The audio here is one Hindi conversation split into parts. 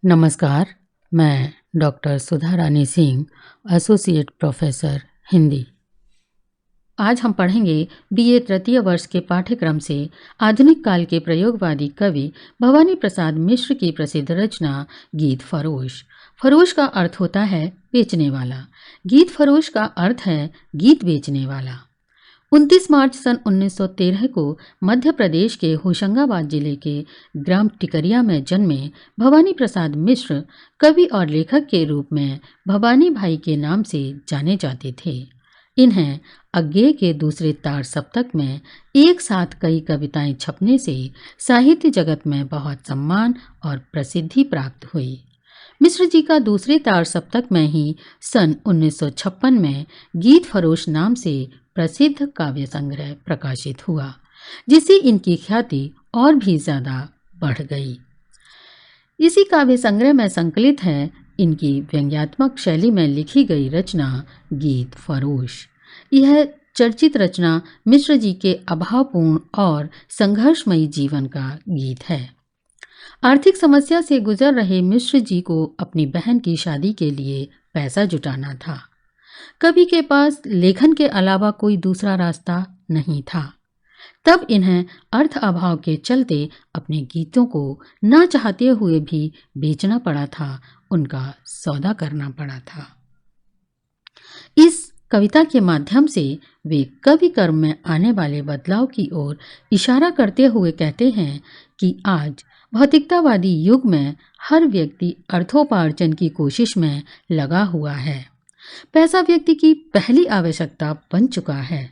नमस्कार, मैं डॉक्टर सुधा रानी सिंह, एसोसिएट प्रोफेसर हिंदी। आज हम पढ़ेंगे बीए तृतीय वर्ष के पाठ्यक्रम से आधुनिक काल के प्रयोगवादी कवि भवानी प्रसाद मिश्र की प्रसिद्ध रचना गीत फरोश। फरोश का अर्थ होता है बेचने वाला। गीत फरोश का अर्थ है गीत बेचने वाला। 29 मार्च सन 1913 को मध्य प्रदेश के होशंगाबाद जिले के ग्राम टिकरिया में जन्मे भवानी प्रसाद मिश्र कवि और लेखक के रूप में भवानी भाई के नाम से जाने जाते थे। इन्हें अज्ञेय के दूसरे तार सप्तक में एक साथ कई कविताएं छपने से साहित्य जगत में बहुत सम्मान और प्रसिद्धि प्राप्त हुई। मिश्र जी का दूसरे तार सप्तक में ही सन 1956 में गीत फरोश नाम से प्रसिद्ध काव्य संग्रह प्रकाशित हुआ, जिससे इनकी ख्याति और भी ज्यादा बढ़ गई। इसी काव्य संग्रह में संकलित है इनकी व्यंग्यात्मक शैली में लिखी गई रचना गीत फरोश। यह चर्चित रचना मिश्र जी के अभावपूर्ण और संघर्षमयी जीवन का गीत है। आर्थिक समस्या से गुजर रहे मिश्र जी को अपनी बहन की शादी के लिए पैसा जुटाना था। कवि के पास लेखन के अलावा कोई दूसरा रास्ता नहीं था। तब इन्हें अर्थ अभाव के चलते अपने गीतों को ना चाहते हुए भी बेचना पड़ा था, उनका सौदा करना पड़ा था। इस कविता के माध्यम से वे कवि कर्म में आने वाले बदलाव की ओर इशारा करते हुए कहते हैं कि आज भौतिकतावादी युग में हर व्यक्ति अर्थोपार्जन की कोशिश में लगा हुआ है। पैसा व्यक्ति की पहली आवश्यकता बन चुका है।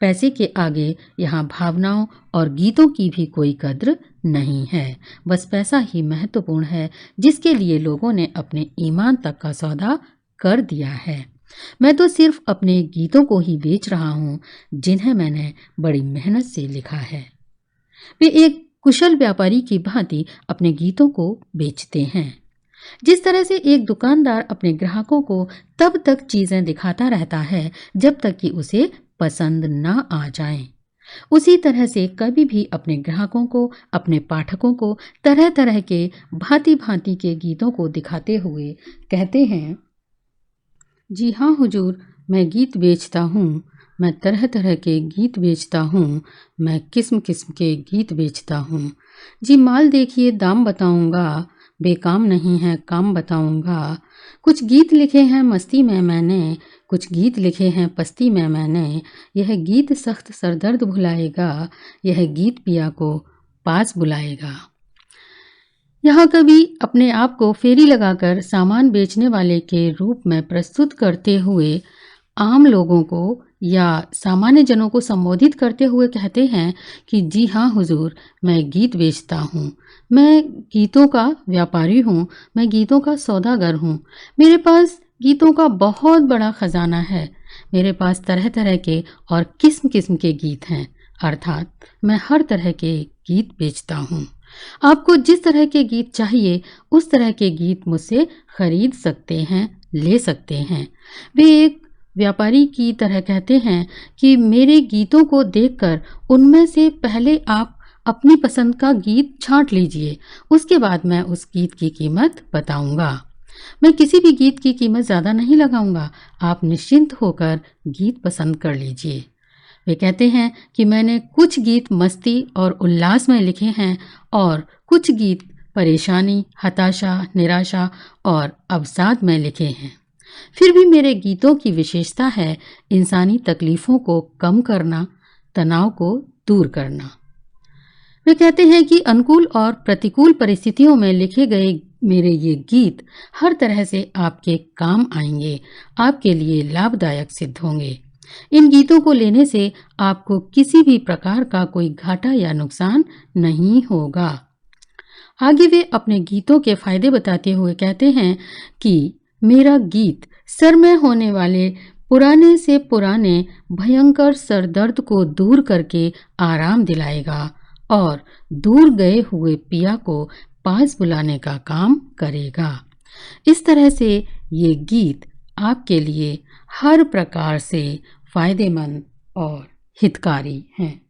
पैसे के आगे यहाँ भावनाओं और गीतों की भी कोई कद्र नहीं है। बस पैसा ही महत्वपूर्ण है, जिसके लिए लोगों ने अपने ईमान तक का सौदा कर दिया है। मैं तो सिर्फ अपने गीतों को ही बेच रहा हूँ, जिन्हें मैंने बड़ी मेहनत से लिखा है। वे एक कुशल व्यापारी की भांति अपने गीतों को बेचते हैं। जिस तरह से एक दुकानदार अपने ग्राहकों को तब तक चीजें दिखाता रहता है जब तक कि उसे पसंद न आ जाए, उसी तरह से कवि भी अपने ग्राहकों को, अपने पाठकों को तरह तरह के भांति भांति के गीतों को दिखाते हुए कहते हैं, जी हाँ हुजूर, मैं गीत बेचता हूँ, मैं तरह तरह के गीत बेचता हूँ, मैं किस्म किस्म के गीत बेचता हूँ। जी माल देखिए, दाम बताऊँगा, बेकाम नहीं है काम बताऊँगा। कुछ गीत लिखे हैं मस्ती में मैंने, कुछ गीत लिखे हैं पस्ती में मैंने। यह गीत सख्त सरदर्द भुलाएगा, यह गीत पिया को पास बुलाएगा। यहाँ कवि अपने आप को फेरी लगाकर सामान बेचने वाले के रूप में प्रस्तुत करते हुए आम लोगों को या सामान्य जनों को संबोधित करते हुए कहते हैं कि जी हाँ हुजूर, मैं गीत बेचता हूँ, मैं गीतों का व्यापारी हूँ, मैं गीतों का सौदागर हूँ। मेरे पास गीतों का बहुत बड़ा खजाना है। मेरे पास तरह तरह के और किस्म किस्म के गीत हैं, अर्थात मैं हर तरह के गीत बेचता हूँ। आपको जिस तरह के गीत चाहिए उस तरह के गीत मुझसे खरीद सकते हैं, ले सकते हैं। वे एक व्यापारी की तरह कहते हैं कि मेरे गीतों को देखकर उनमें से पहले आप अपनी पसंद का गीत छांट लीजिए, उसके बाद मैं उस गीत की कीमत बताऊंगा। मैं किसी भी गीत की कीमत ज़्यादा नहीं लगाऊंगा, आप निश्चिंत होकर गीत पसंद कर लीजिए। वे कहते हैं कि मैंने कुछ गीत मस्ती और उल्लास में लिखे हैं और कुछ गीत परेशानी, हताशा, निराशा और अवसाद में लिखे हैं। फिर भी मेरे गीतों की विशेषता है इंसानी तकलीफ़ों को कम करना, तनाव को दूर करना। वे कहते हैं कि अनुकूल और प्रतिकूल परिस्थितियों में लिखे गए मेरे ये गीत हर तरह से आपके काम आएंगे, आपके लिए लाभदायक सिद्ध होंगे। इन गीतों को लेने से आपको किसी भी प्रकार का कोई घाटा या नुकसान नहीं होगा। आगे वे अपने गीतों के फायदे बताते हुए कहते हैं कि मेरा गीत सर में होने वाले पुराने से पुराने भयंकर सरदर्द को दूर करके आराम दिलाएगा और दूर गए हुए पिया को पास बुलाने का काम करेगा। इस तरह से ये गीत आपके लिए हर प्रकार से फायदेमंद और हितकारी हैं।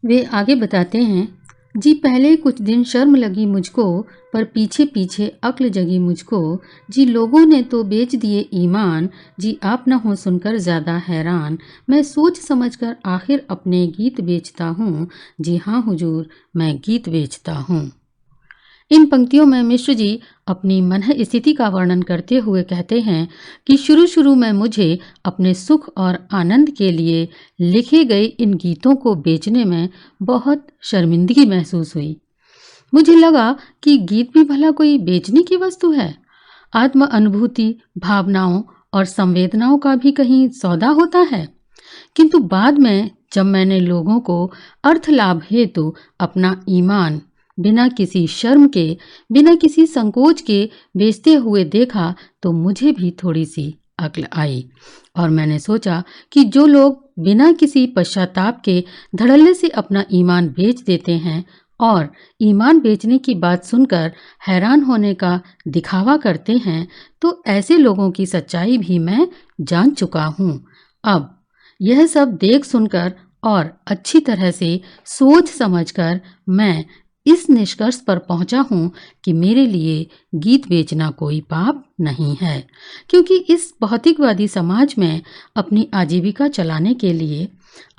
वे आगे बताते हैं, जी पहले कुछ दिन शर्म लगी मुझको, पर पीछे पीछे अक्ल जगी मुझको। जी लोगों ने तो बेच दिए ईमान, जी आप न हो सुनकर ज़्यादा हैरान। मैं सोच समझकर आखिर अपने गीत बेचता हूँ। जी हाँ हुजूर, मैं गीत बेचता हूँ। इन पंक्तियों में मिश्र जी अपनी मन स्थिति का वर्णन करते हुए कहते हैं कि शुरू शुरू में मुझे अपने सुख और आनंद के लिए लिखे गए इन गीतों को बेचने में बहुत शर्मिंदगी महसूस हुई। मुझे लगा कि गीत भी भला कोई बेचने की वस्तु है। आत्म अनुभूति, भावनाओं और संवेदनाओं का भी कहीं सौदा होता है। किंतु बाद में जब मैंने लोगों को अर्थ लाभ हेतु अपना ईमान बिना किसी शर्म के, बिना किसी संकोच के बेचते हुए देखा, तो मुझे भी थोड़ी सी अक्ल आई और मैंने सोचा कि जो लोग बिना किसी पश्चाताप के धड़ल्ले से अपना ईमान बेच देते हैं और ईमान बेचने की बात सुनकर हैरान होने का दिखावा करते हैं, तो ऐसे लोगों की सच्चाई भी मैं जान चुका हूँ। अब यह सब देख सुनकर और अच्छी तरह से सोच समझकर मैं इस निष्कर्ष पर पहुंचा हूं कि मेरे लिए गीत बेचना कोई पाप नहीं है, क्योंकि इस भौतिकवादी समाज में अपनी आजीविका चलाने के लिए,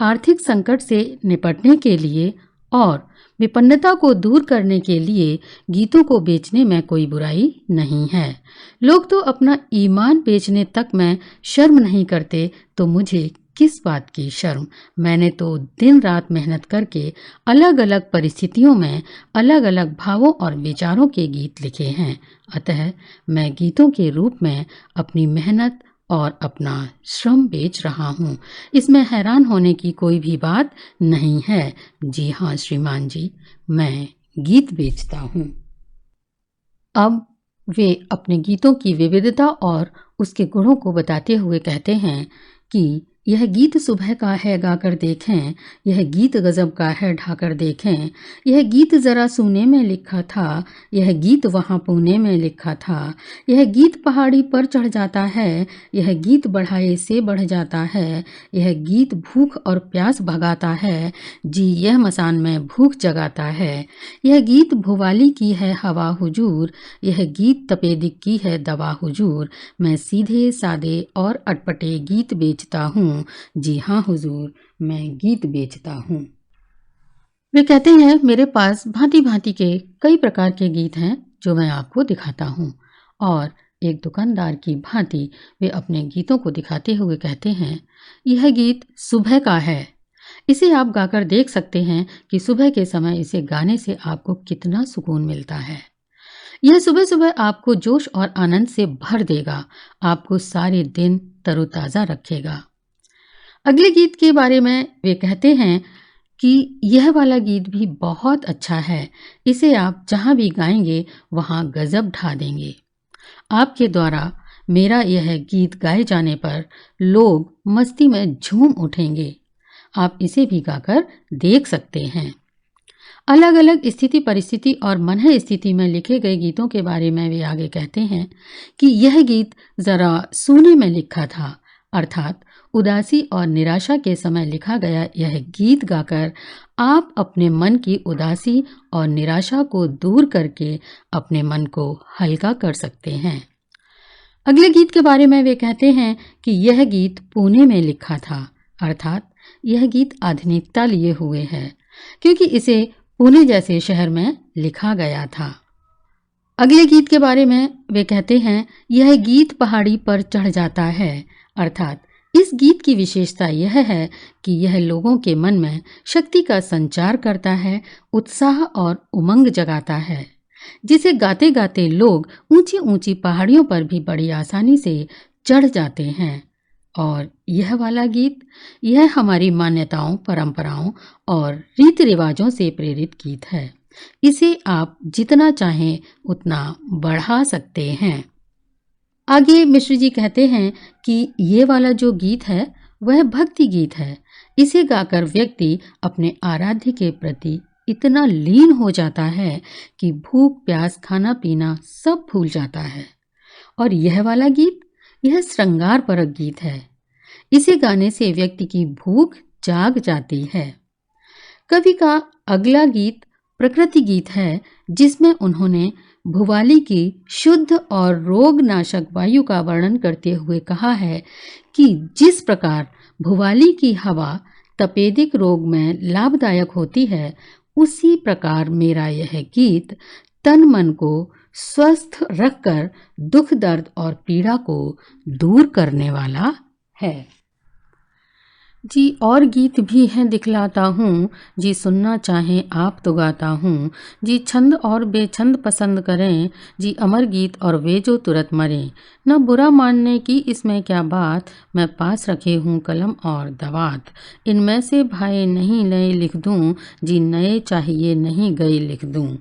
आर्थिक संकट से निपटने के लिए और विपन्नता को दूर करने के लिए गीतों को बेचने में कोई बुराई नहीं है। लोग तो अपना ईमान बेचने तक में शर्म नहीं करते, तो मुझे किस बात की शर्म। मैंने तो दिन रात मेहनत करके अलग अलग परिस्थितियों में अलग अलग भावों और विचारों के गीत लिखे हैं। अतः मैं गीतों के रूप में अपनी मेहनत और अपना श्रम बेच रहा हूँ। इसमें हैरान होने की कोई भी बात नहीं है। जी हाँ श्रीमान जी, मैं गीत बेचता हूँ। अब वे अपने गीतों की विविधता और उसके गुणों को बताते हुए कहते हैं कि यह गीत सुबह का है गाकर देखें, यह गीत गजब का है ढाकर देखें, यह गीत ज़रा सूने में लिखा था, यह गीत वहाँ पुणे में लिखा था, यह गीत पहाड़ी पर चढ़ जाता है, यह गीत बढ़ाए से बढ़ जाता है, यह गीत भूख और प्यास भगाता है, जी यह मसान में भूख जगाता है, यह गीत भुवाली की है हवा हुजूर, यह गीत तपेदिक की है दवा हुजूर। मैं सीधे सादे और अटपटे गीत बेचता हूँ। जी हाँ हुजूर, मैं गीत बेचता हूँ। वे कहते हैं मेरे पास भांति भांति के कई प्रकार के गीत हैं जो मैं आपको दिखाता हूँ। और एक दुकानदार की भांति वे अपने गीतों को दिखाते हुए कहते हैं यह गीत सुबह का है, इसे आप गाकर देख सकते हैं कि सुबह के समय इसे गाने से आपको कितना सुकून मिलता है। यह सुबह सुबह आपको जोश और आनंद से भर देगा, आपको सारे दिन तरोताज़ा रखेगा। अगले गीत के बारे में वे कहते हैं कि यह वाला गीत भी बहुत अच्छा है, इसे आप जहाँ भी गाएंगे वहाँ गजब ढा देंगे। आपके द्वारा मेरा यह गीत गाए जाने पर लोग मस्ती में झूम उठेंगे। आप इसे भी गाकर देख सकते हैं। अलग अलग स्थिति परिस्थिति और मन स्थिति में लिखे गए गीतों के बारे में वे आगे कहते हैं कि यह गीत ज़रा सूने में लिखा था, अर्थात उदासी और निराशा के समय लिखा गया यह गीत गाकर आप अपने मन की उदासी और निराशा को दूर करके अपने मन को हल्का कर सकते हैं। अगले गीत के बारे में वे कहते हैं कि यह गीत पुणे में लिखा था, अर्थात यह गीत आधुनिकता लिए हुए है, क्योंकि इसे पुणे जैसे शहर में लिखा गया था। अगले गीत के बारे में वे कहते हैं यह गीत पहाड़ी पर चढ़ जाता है, अर्थात इस गीत की विशेषता यह है कि यह लोगों के मन में शक्ति का संचार करता है, उत्साह और उमंग जगाता है, जिसे गाते गाते लोग ऊंची ऊंची पहाड़ियों पर भी बड़ी आसानी से चढ़ जाते हैं। और यह वाला गीत, यह हमारी मान्यताओं, परंपराओं और रीति रिवाजों से प्रेरित गीत है। इसे आप जितना चाहें उतना बढ़ा सकते हैं। आगे मिश्र जी कहते हैं कि ये वाला जो गीत है वह भक्ति गीत है। इसे गाकर व्यक्ति अपने आराध्य के प्रति इतना लीन हो जाता है कि भूख प्यास खाना पीना सब भूल जाता है। और यह वाला गीत, यह श्रृंगार परक गीत है। इसे गाने से व्यक्ति की भूख जाग जाती है। कवि का अगला गीत प्रकृति गीत है जिसमें उन्होंने भुवाली की शुद्ध और रोगनाशक वायु का वर्णन करते हुए कहा है कि जिस प्रकार भुवाली की हवा तपेदिक रोग में लाभदायक होती है, उसी प्रकार मेरा यह गीत तन मन को स्वस्थ रखकर दुख दर्द और पीड़ा को दूर करने वाला है। जी और गीत भी हैं दिखलाता हूँ, जी सुनना चाहें आप तो गाता हूँ, जी छंद और बेछंद पसंद करें, जी अमर गीत और वे जो तुरंत मरें। न बुरा मानने की इसमें क्या बात, मैं पास रखे हूँ कलम और दवात। इनमें से भाई नहीं नए लिख दूँ, जी नए चाहिए नहीं गए लिख दूँ।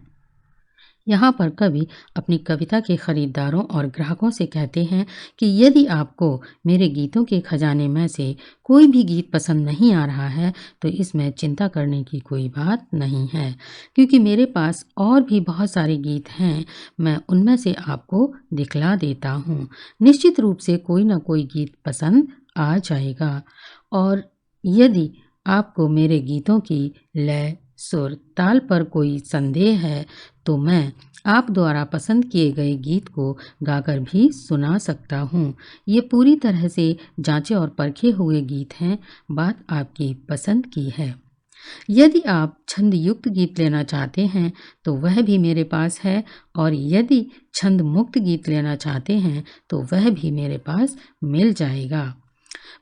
यहाँ पर कवि अपनी कविता के खरीदारों और ग्राहकों से कहते हैं कि यदि आपको मेरे गीतों के खजाने में से कोई भी गीत पसंद नहीं आ रहा है तो इसमें चिंता करने की कोई बात नहीं है, क्योंकि मेरे पास और भी बहुत सारे गीत हैं। मैं उनमें से आपको दिखला देता हूँ। निश्चित रूप से कोई ना कोई गीत पसंद आ जाएगा। और यदि आपको मेरे गीतों की लय, सुर, ताल पर कोई संदेह है तो मैं आप द्वारा पसंद किए गए गीत को गाकर भी सुना सकता हूँ। ये पूरी तरह से जांचे और परखे हुए गीत हैं, बात आपकी पसंद की है। यदि आप छंद युक्त गीत लेना चाहते हैं तो वह भी मेरे पास है, और यदि छंद मुक्त गीत लेना चाहते हैं तो वह भी मेरे पास मिल जाएगा।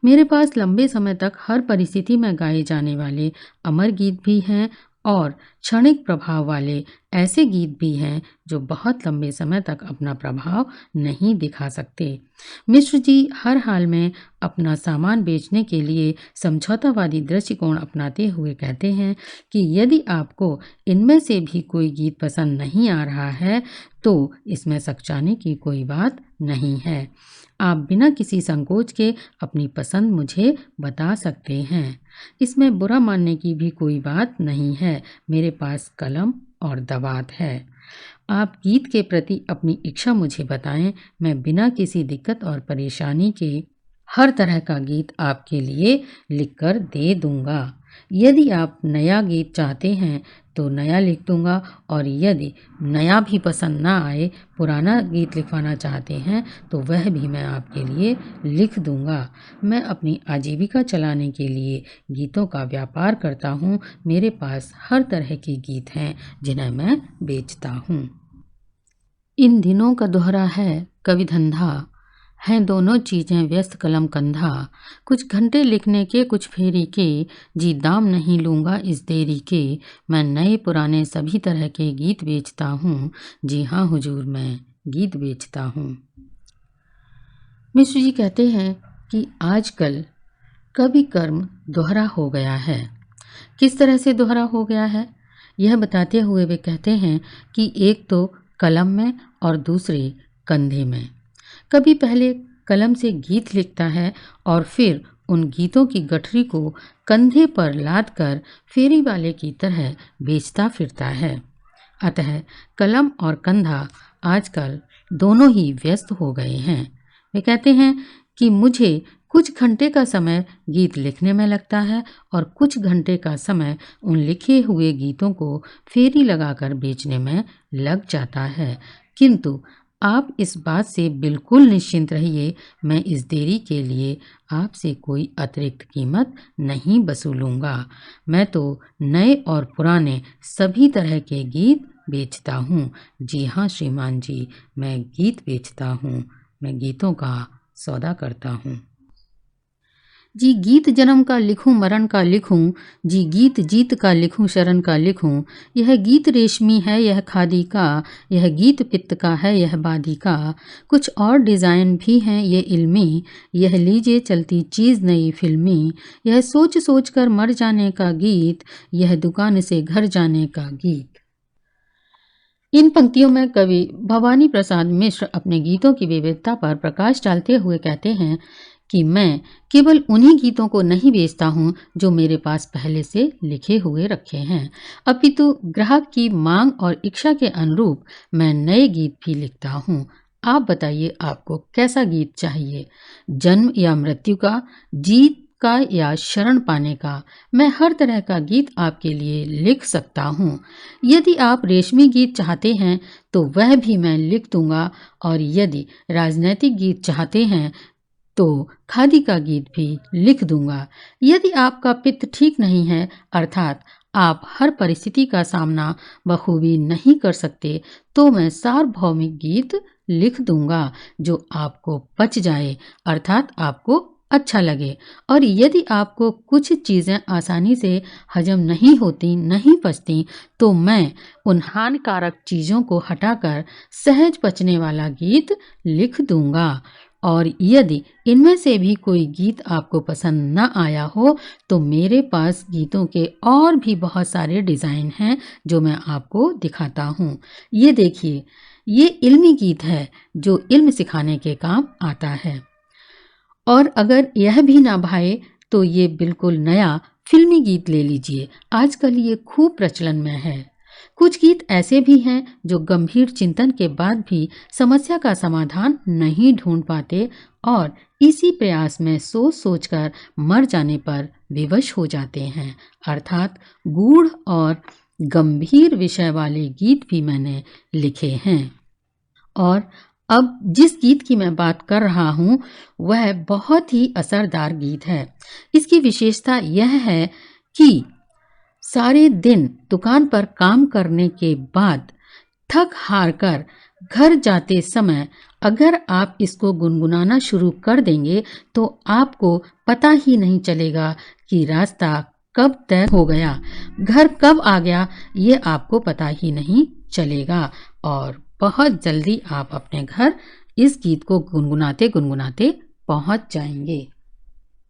मेरे पास लंबे समय तक हर परिस्थिति में गाए जाने वाले अमर गीत भी हैं और क्षणिक प्रभाव वाले ऐसे गीत भी हैं जो बहुत लंबे समय तक अपना प्रभाव नहीं दिखा सकते। मिश्र जी हर हाल में अपना सामान बेचने के लिए समझौतावादी दृष्टिकोण अपनाते हुए कहते हैं कि यदि आपको इनमें से भी कोई गीत पसंद नहीं आ रहा है तो इसमें सकचाने की कोई बात नहीं है। आप बिना किसी संकोच के अपनी पसंद मुझे बता सकते हैं। इसमें बुरा मानने की भी कोई बात नहीं है। मेरे पास कलम और दवात है। आप गीत के प्रति अपनी इच्छा मुझे बताएं, मैं बिना किसी दिक्कत और परेशानी के हर तरह का गीत आपके लिए लिखकर दे दूंगा। यदि आप नया गीत चाहते हैं तो नया लिख दूंगा, और यदि नया भी पसंद ना आए, पुराना गीत लिखवाना चाहते हैं तो वह भी मैं आपके लिए लिख दूंगा। मैं अपनी आजीविका चलाने के लिए गीतों का व्यापार करता हूँ। मेरे पास हर तरह के गीत हैं जिन्हें मैं बेचता हूँ। इन दिनों का दोहरा है कवि धंधा, हैं दोनों चीज़ें व्यस्त कलम कंधा। कुछ घंटे लिखने के कुछ फेरी के, जी दाम नहीं लूँगा इस देरी के। मैं नए पुराने सभी तरह के गीत बेचता हूँ। जी हाँ हुजूर, मैं गीत बेचता हूँ। मिश्र जी कहते हैं कि आजकल कवि कर्म दोहरा हो गया है। किस तरह से दोहरा हो गया है यह बताते हुए वे कहते हैं कि एक तो कलम में और दूसरे कंधे में। कभी पहले कलम से गीत लिखता है और फिर उन गीतों की गठरी को कंधे पर लाद कर फेरी वाले की तरह बेचता फिरता है। अतः कलम और कंधा आजकल दोनों ही व्यस्त हो गए हैं। वे कहते हैं कि मुझे कुछ घंटे का समय गीत लिखने में लगता है और कुछ घंटे का समय उन लिखे हुए गीतों को फेरी लगाकर बेचने में लग जाता है। किंतु आप इस बात से बिल्कुल निश्चिंत रहिए, मैं इस देरी के लिए आपसे कोई अतिरिक्त कीमत नहीं वसूलूंगा। मैं तो नए और पुराने सभी तरह के गीत बेचता हूँ। जी हाँ श्रीमान जी, मैं गीत बेचता हूँ। मैं गीतों का सौदा करता हूँ। जी गीत जन्म का लिखूं मरण का लिखूं, जी गीत जीत का लिखूं शरण का लिखूं। यह गीत रेशमी है यह खादी का, यह गीत पित्त का है यह बादी का। कुछ और डिज़ाइन भी हैं ये इल्मी, यह लीजिए चलती चीज़ नई फिल्मी। यह सोच सोच कर मर जाने का गीत, यह दुकान से घर जाने का गीत। इन पंक्तियों में कवि भवानी प्रसाद मिश्र अपने गीतों की विविधता पर प्रकाश डालते हुए कहते हैं कि मैं केवल उन्हीं गीतों को नहीं बेचता हूँ जो मेरे पास पहले से लिखे हुए रखे हैं, अपितु ग्राहक की मांग और इच्छा के अनुरूप मैं नए गीत भी लिखता हूँ। आप बताइए आपको कैसा गीत चाहिए, जन्म या मृत्यु का, जीत का या शरण पाने का। मैं हर तरह का गीत आपके लिए लिख सकता हूँ। यदि आप रेशमी गीत चाहते हैं तो वह भी मैं लिख दूंगा, और यदि राजनैतिक गीत चाहते हैं तो खादी का गीत भी लिख दूंगा। यदि आपका पित्त ठीक नहीं है, अर्थात आप हर परिस्थिति का सामना बखूबी नहीं कर सकते, तो मैं सार्वभौमिक गीत लिख दूंगा जो आपको पच जाए, अर्थात आपको अच्छा लगे। और यदि आपको कुछ चीज़ें आसानी से हजम नहीं होती, नहीं पचती, तो मैं उन हानिकारक चीज़ों को हटाकर सहज पचने वाला गीत लिख दूंगा। और यदि इनमें से भी कोई गीत आपको पसंद न आया हो, तो मेरे पास गीतों के और भी बहुत सारे डिज़ाइन हैं जो मैं आपको दिखाता हूँ। ये देखिए, ये इल्मी गीत है जो इल्म सिखाने के काम आता है। और अगर यह भी ना भाए तो ये बिल्कुल नया फिल्मी गीत ले लीजिए। आजकल ये खूब प्रचलन में है। कुछ गीत ऐसे भी हैं जो गंभीर चिंतन के बाद भी समस्या का समाधान नहीं ढूंढ पाते, और इसी प्रयास में सोच सोचकर मर जाने पर विवश हो जाते हैं। अर्थात गूढ़ और गंभीर विषय वाले गीत भी मैंने लिखे हैं। और अब जिस गीत की मैं बात कर रहा हूँ वह बहुत ही असरदार गीत है। इसकी विशेषता यह है कि सारे दिन दुकान पर काम करने के बाद थक हार कर घर जाते समय अगर आप इसको गुनगुनाना शुरू कर देंगे तो आपको पता ही नहीं चलेगा कि रास्ता कब तय हो गया, घर कब आ गया, ये आपको पता ही नहीं चलेगा। और बहुत जल्दी आप अपने घर इस गीत को गुनगुनाते गुनगुनाते पहुंच जाएंगे।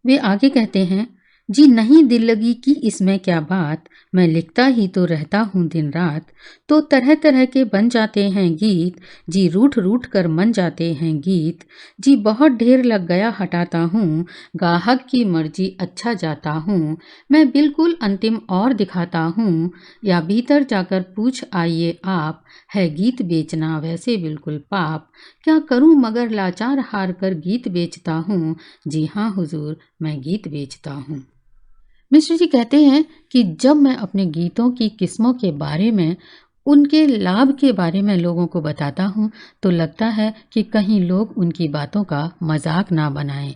वे आगे कहते हैं, जी नहीं दिल लगी कि इसमें क्या बात, मैं लिखता ही तो रहता हूँ दिन रात, तो तरह तरह के बन जाते हैं गीत, जी रूठ रूठ कर मन जाते हैं गीत, जी बहुत ढेर लग गया हटाता हूँ, गाहक की मर्जी अच्छा जाता हूँ, मैं बिल्कुल अंतिम और दिखाता हूँ, या भीतर जाकर पूछ आइए आप, है गीत बेचना वैसे बिल्कुल पाप, क्या करूँ मगर लाचार हार कर गीत बेचता हूँ, जी हाँ हुजूर मैं गीत बेचता हूँ। मिश्र जी कहते हैं कि जब मैं अपने गीतों की किस्मों के बारे में, उनके लाभ के बारे में लोगों को बताता हूँ तो लगता है कि कहीं लोग उनकी बातों का मजाक ना बनाएं,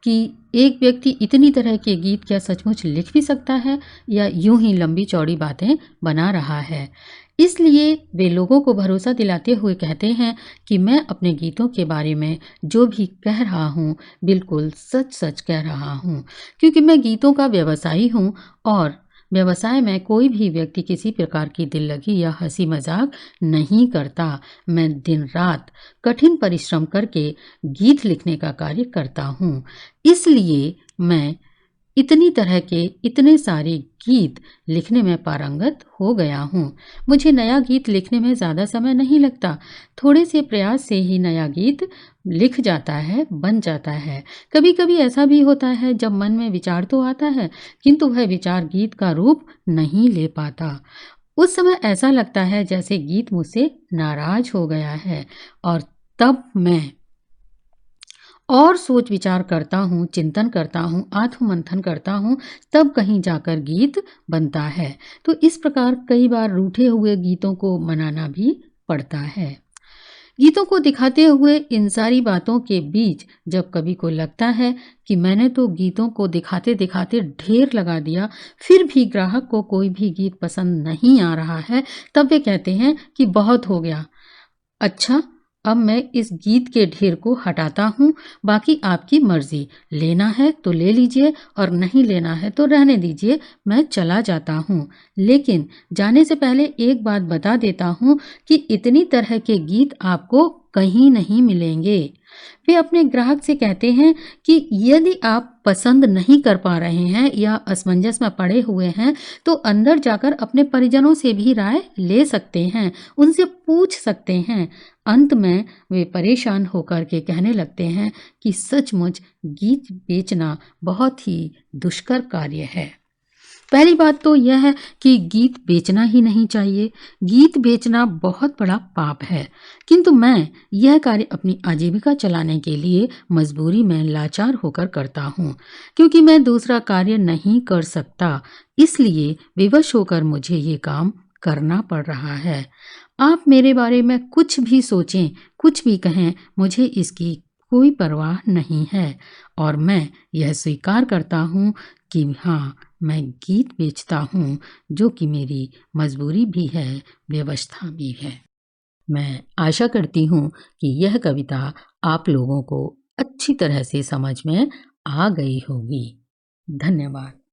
कि एक व्यक्ति इतनी तरह के गीत क्या सचमुच लिख भी सकता है या यूं ही लंबी चौड़ी बातें बना रहा है। इसलिए वे लोगों को भरोसा दिलाते हुए कहते हैं कि मैं अपने गीतों के बारे में जो भी कह रहा हूँ बिल्कुल सच सच कह रहा हूँ, क्योंकि मैं गीतों का व्यवसायी हूँ, और व्यवसाय में कोई भी व्यक्ति किसी प्रकार की दिल्लगी या हंसी मजाक नहीं करता। मैं दिन रात कठिन परिश्रम करके गीत लिखने का कार्य करता हूँ, इसलिए मैं इतनी तरह के इतने सारे गीत लिखने में पारंगत हो गया हूँ। मुझे नया गीत लिखने में ज़्यादा समय नहीं लगता, थोड़े से प्रयास से ही नया गीत लिख जाता है, बन जाता है। कभी कभी ऐसा भी होता है जब मन में विचार तो आता है किंतु वह विचार गीत का रूप नहीं ले पाता। उस समय ऐसा लगता है जैसे गीत मुझसे नाराज हो गया है, और तब मैं और सोच विचार करता हूँ, चिंतन करता हूँ, आत्ममंथन करता हूँ, तब कहीं जाकर गीत बनता है। तो इस प्रकार कई बार रूठे हुए गीतों को मनाना भी पड़ता है। गीतों को दिखाते हुए इन सारी बातों के बीच जब कभी को लगता है कि मैंने तो गीतों को दिखाते दिखाते ढेर लगा दिया, फिर भी ग्राहक को कोई भी गीत पसंद नहीं आ रहा है, तब वे कहते हैं कि बहुत हो गया, अच्छा अब मैं इस गीत के ढेर को हटाता हूँ, बाकी आपकी मर्जी, लेना है तो ले लीजिए और नहीं लेना है तो रहने दीजिए, मैं चला जाता हूँ। लेकिन जाने से पहले एक बात बता देता हूँ कि इतनी तरह के गीत आपको कहीं नहीं मिलेंगे। वे अपने ग्राहक से कहते हैं कि यदि आप पसंद नहीं कर पा रहे हैं या असमंजस में पड़े हुए हैं तो अंदर जाकर अपने परिजनों से भी राय ले सकते हैं, उनसे पूछ सकते हैं। अंत में वे परेशान होकर के कहने लगते हैं कि सचमुच गीत बेचना बहुत ही दुष्कर कार्य है। पहली बात तो यह है कि गीत बेचना ही नहीं चाहिए। गीत बेचना बहुत बड़ा पाप है, किंतु मैं यह कार्य अपनी आजीविका चलाने के लिए मजबूरी में लाचार होकर करता हूँ, क्योंकि मैं दूसरा कार्य नहीं कर सकता। इसलिए विवश होकर मुझे ये काम करना पड़ रहा है। आप मेरे बारे में कुछ भी सोचें, कुछ भी कहें, मुझे इसकी कोई परवाह नहीं है और मैं यह स्वीकार करता हूँ कि हाँ, मैं गीत बेचता हूँ, जो कि मेरी मजबूरी भी है, व्यवस्था भी है। मैं आशा करती हूँ कि यह कविता आप लोगों को अच्छी तरह से समझ में आ गई होगी। धन्यवाद।